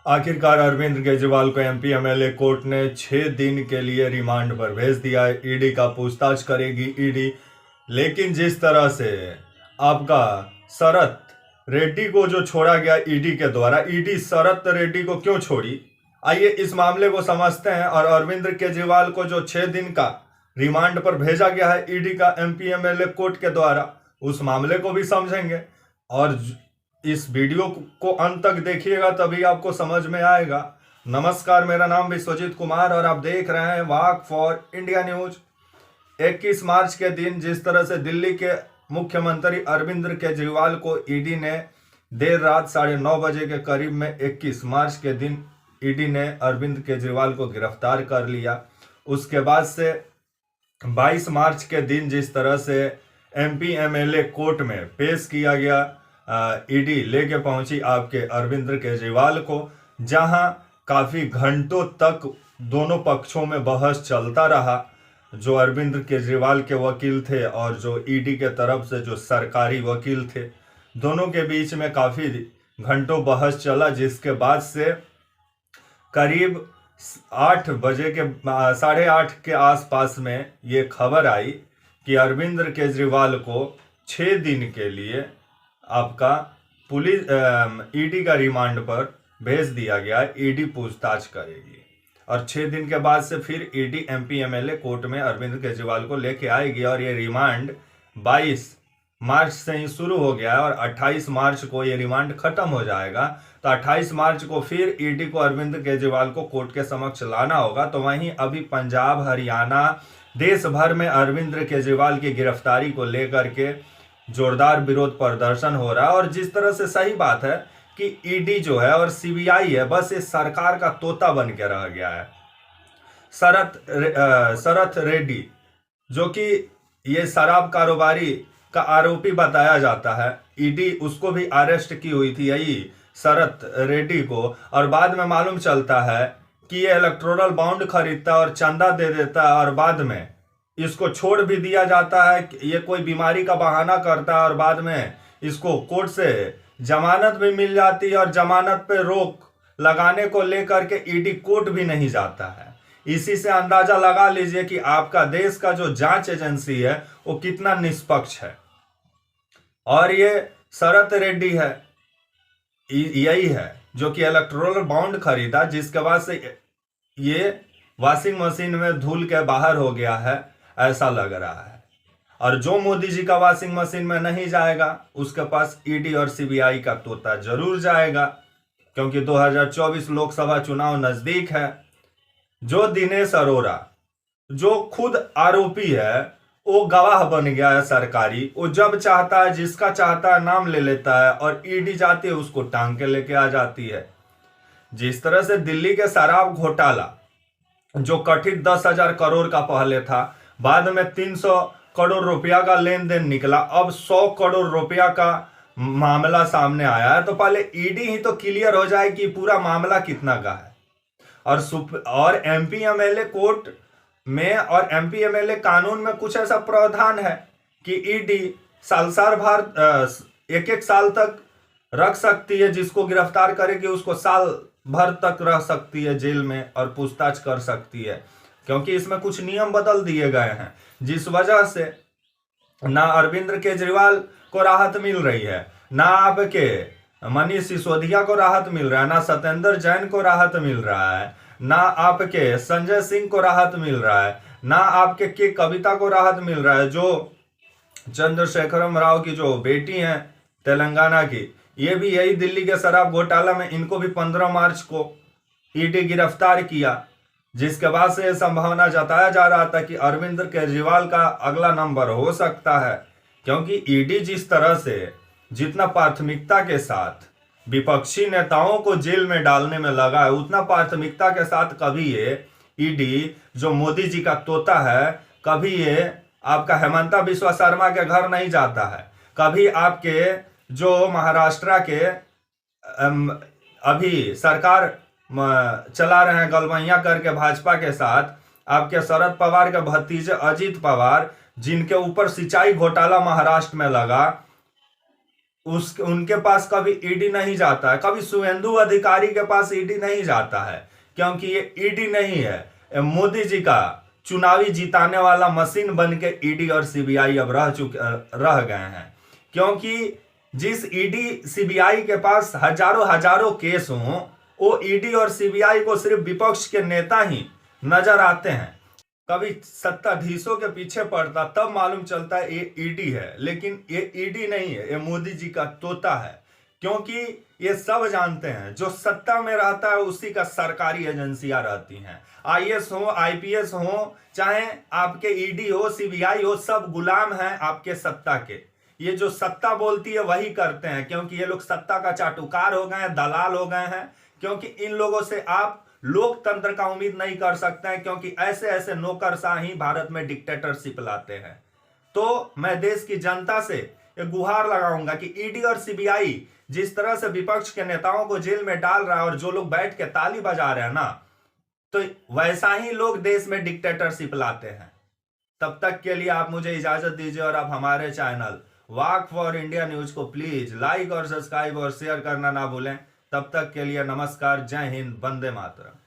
आखिरकार अरविंद केजरीवाल को MP MLA court ने 6 दिन के लिए रिमांड पर भेज दिया है। ईडी का पूछताछ करेगी ईडी। लेकिन जिस तरह से आपका शरत रेड्डी को जो छोड़ा गया ईडी के द्वारा, ईडी शरत रेड्डी को क्यों छोड़ी, आइए इस मामले को समझते हैं। और अरविंद केजरीवाल को जो 6 दिन का रिमांड पर भेजा गया है ईडी का एमपी एमएलए कोर्ट के द्वारा, उस मामले को भी समझेंगे। और इस वीडियो को अंत तक देखिएगा तभी आपको समझ में आएगा। नमस्कार, मेरा नाम विश्वजीत कुमार और आप देख रहे हैं वाक फॉर इंडिया न्यूज। 21 मार्च के दिन जिस तरह से दिल्ली के मुख्यमंत्री अरविंद केजरीवाल को ईडी ने देर रात 9:30 बजे के करीब में 21 मार्च के दिन ईडी ने अरविंद केजरीवाल को गिरफ्तार कर लिया। उसके बाद से 22 मार्च के दिन जिस तरह से एमपी एमएलए कोर्ट में पेश किया गया, ईडी लेके पहुंची आपके अरविंद केजरीवाल को, जहां काफी घंटों तक दोनों पक्षों में बहस चलता रहा। जो अरविंद केजरीवाल के वकील थे और जो ईडी के तरफ से जो सरकारी वकील थे, दोनों के बीच में काफी घंटों बहस चला, जिसके बाद से करीब 8 बजे के 8:30 के आसपास में ये खबर आई कि अरविंद केजरीवाल को 6 दिन के लिए आपका पुलिस ईडी का रिमांड पर भेज दिया गया। ईडी पूछताछ करेगी और 6 दिन के बाद से फिर ईडी एमपी एमएलए कोर्ट में अरविंद केजरीवाल को लेके आएगी। और ये रिमांड 22 मार्च से ही शुरू हो गया है और 28 मार्च को ये रिमांड खत्म हो जाएगा। तो 28 मार्च को फिर ईडी को अरविंद केजरीवाल को कोर्ट के समक्ष लाना होगा। तो वहीं अभी पंजाब, हरियाणा, देश भर में अरविंद केजरीवाल की गिरफ्तारी को लेकर के जोरदार विरोध प्रदर्शन हो रहा है। और जिस तरह से सही बात है कि ईडी जो है और सीबीआई है, बस ये सरकार का तोता बन के रह गया है। शरत रेड्डी, जो कि ये शराब कारोबारी का आरोपी बताया जाता है, ईडी उसको भी अरेस्ट की हुई थी, यही शरत रेड्डी को। और बाद में मालूम चलता है कि ये इलेक्टोरल बॉन्ड खरीदता और चंदा दे देता है और बाद में इसको छोड़ भी दिया जाता है। ये कोई बीमारी का बहाना करता है और बाद में इसको कोर्ट से जमानत भी मिल जाती है और जमानत पे रोक लगाने को लेकर के ईडी कोर्ट भी नहीं जाता है। इसी से अंदाजा लगा लीजिए कि आपका देश का जो जांच एजेंसी है वो कितना निष्पक्ष है। और ये शरत रेड्डी है, यही है जो कि इलेक्टोरल बॉन्ड खरीदा, जिसके बाद से ये वॉशिंग मशीन में धुल के बाहर हो गया है, ऐसा लग रहा है। और जो मोदी जी का वॉशिंग मशीन में नहीं जाएगा, उसके पास ईडी और सीबीआई का तोता जरूर जाएगा, क्योंकि 2024 लोकसभा चुनाव नजदीक है। जो दिनेश अरोड़ा, जो खुद आरोपी है, वो गवाह बन गया है सरकारी। वो जब चाहता है, जिसका चाहता है नाम ले लेता है और ईडी जाती है उसको टांग के लेके आ जाती है। जिस तरह से दिल्ली के शराब घोटाला जो कथित 10,000 करोड़ का पहले था, बाद में 300 करोड़ रुपया का लेन देन निकला, अब 100 करोड़ रुपया का मामला सामने आया है। तो पहले ईडी ही तो क्लियर हो जाए कि पूरा मामला कितना का है। और एमपी एमएलए कोर्ट में और एमपी एमएलए कानून में कुछ ऐसा प्रावधान है कि ईडी साल भर 1-1 साल तक रख सकती है, जिसको गिरफ्तार करेगी उसको साल भर तक रह सकती है जेल में और पूछताछ कर सकती है। क्योंकि इसमें कुछ नियम बदल दिए गए हैं, जिस वजह से ना अरविंद केजरीवाल को राहत मिल रही है, ना आपके मनीष सिसोदिया को राहत मिल रहा है, ना सत्येंद्र जैन को राहत मिल रहा है, ना आपके संजय सिंह को राहत मिल रहा है, ना आपके के कविता को राहत मिल रहा है, जो चंद्रशेखरम राव की जो बेटी हैं तेलंगाना की, ये भी यही दिल्ली के शराब घोटाला में, इनको भी 15 मार्च को ईडी गिरफ्तार किया। जिसके बाद से यह संभावना जताया जा रहा था कि अरविंद केजरीवाल का अगला नंबर हो सकता है, क्योंकि ईडी जिस तरह से जितना प्राथमिकता के साथ विपक्षी नेताओं को जेल में डालने में लगा है, उतना प्राथमिकता के साथ कभी ये ईडी जो मोदी जी का तोता है, कभी ये आपका हेमंता बिस्वा शर्मा के घर नहीं जाता है, कभी आपके जो महाराष्ट्र के अभी सरकार चला रहे हैं गलबैया करके भाजपा के साथ, आपके शरद पवार के भतीजे अजीत पवार, जिनके ऊपर सिंचाई घोटाला महाराष्ट्र में लगा, उनके पास कभी ईडी नहीं जाता है, कभी शुभेंदु अधिकारी के पास ईडी नहीं जाता है, क्योंकि ये ईडी नहीं है, ये मोदी जी का चुनावी जिताने वाला मशीन बन के ईडी और सीबीआई अब रह गए हैं। क्योंकि जिस ईडी सीबीआई के पास हजारों हजारों केस हों, वो ईडी और सीबीआई को सिर्फ विपक्ष के नेता ही नजर आते हैं। कभी सत्ताधीशों के पीछे पड़ता तब मालूम चलता है ये ईडी है, लेकिन ये ईडी नहीं है, ये मोदी जी का तोता है। क्योंकि ये सब जानते हैं जो सत्ता में रहता है उसी का सरकारी एजेंसियां रहती हैं, आईएएस हो, आईपीएस हो, चाहे आपके ईडी हो, सीबीआई हो, सब गुलाम हैं आपके सत्ता के। ये जो सत्ता बोलती है वही करते हैं, क्योंकि ये लोग सत्ता का चाटुकार हो गए हैं, दलाल हो गए हैं। क्योंकि इन लोगों से आप लोकतंत्र का उम्मीद नहीं कर सकते हैं, क्योंकि ऐसे ऐसे नौकरशाह ही भारत में डिक्टेटरशिप लाते हैं। तो मैं देश की जनता से ये गुहार लगाऊंगा कि ईडी और सीबीआई जिस तरह से विपक्ष के नेताओं को जेल में डाल रहा है और जो लोग बैठ के ताली बजा रहे हैं ना, तो वैसा ही लोग देश में डिक्टेटरशिप लाते हैं। तब तक के लिए आप मुझे इजाजत दीजिए और आप हमारे channel walk for India news को प्लीज लाइक और सब्सक्राइब और शेयर करना ना भूलें। तब तक के लिए नमस्कार, जय हिंद, वंदे मातरम।